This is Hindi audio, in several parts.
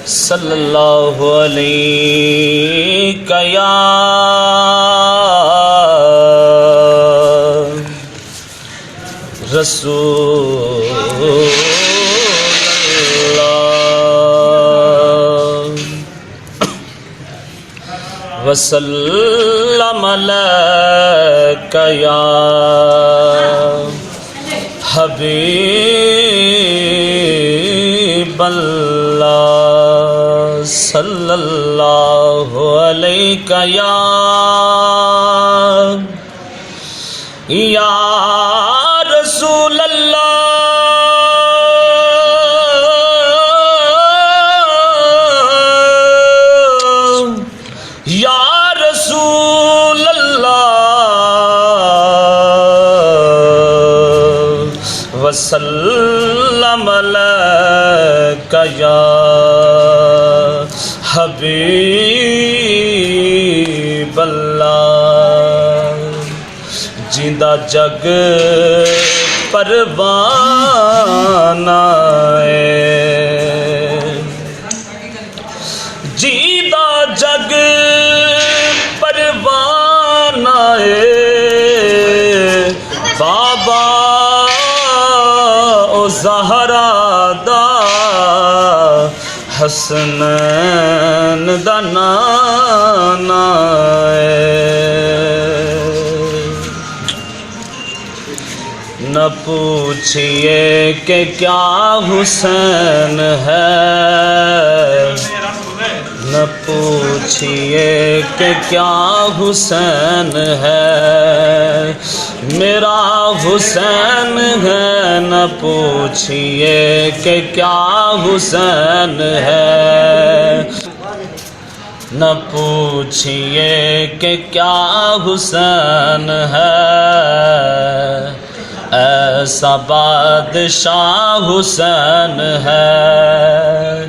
सल्लल्लाहु अलैहि या रसूल वसल्लम अलैका या हबीबल्लाह सल्लल्लाहु अलैका या रसूल अल्लाह या रसूल अल्लाह वसल्लम अलैका या हबीबल्लाह। जिंदा जग परवाना है, जिंदा जग परवाना है, बाबा ओ ज़हरा दा हसनैन दा नाना न पूछिए कि क्या हुसैन है, न पूछिए कि क्या हुसैन है, मेरा हुसैन है। न पूछिए कि क्या हुसैन है, न पूछिए कि क्या हुसैन है, ऐसा बादशाह हुसैन है।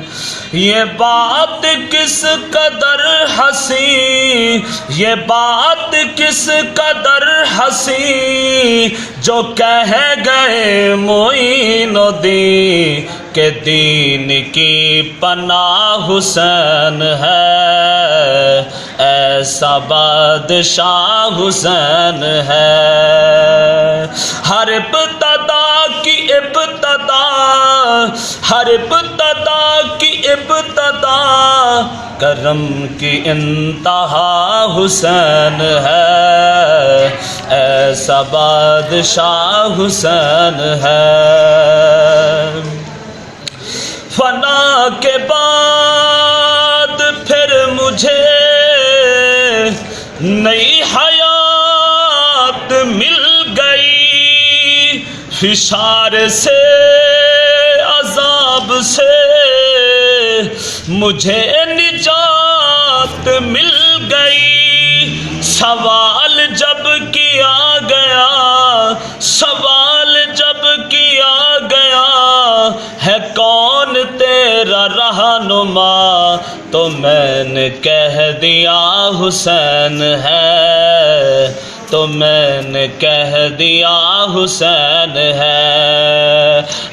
ये बात किस कदर हंसी, ये बात किस कदर हंसी, जो कह गए मोइनुद्दीन के दीन की पनाह हुसैन है। ऐसा बादशाह हुसैन है। हर इब्तदा की इब्तदा, हर इब्तदा की इब्तदा, करम की इंतहा हुसैन है। ऐसा बादशाह हुसैन है। फना के बाद फिर मुझे नई हयात मिल गई, फिशार से अजाब से मुझे निजात मिल गई। सवाल जब किया गया, सवाल जब किया गया, है कौन तेरा रहनुमा, तो मैंने कह दिया हुसैन है। तो मैंने कह दिया हुसैन है।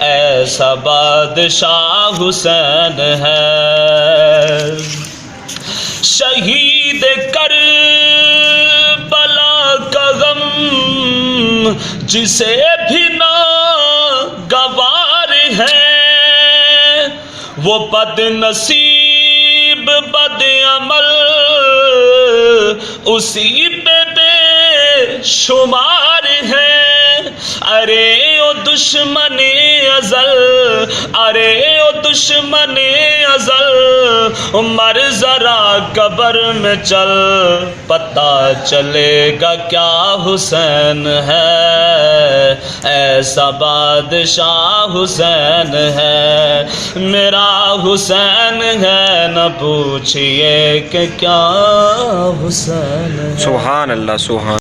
ऐसा बादशाह हुसैन है। शहीद करबला का गम जिसे भी ना गवार है, वो बदनसीब बदअमल उसी पे बेशुमार है। अरे ओ दुश्मने अज़ल, अरे ओ दुश्मने अज़ल, मर जरा कब्र में चल, पता चलेगा क्या हुसैन है। ऐसा बादशाह हुसैन है। मेरा हुसैन है, न पूछिए कि क्या हुसैन है। सुभान अल्लाह, सुभान।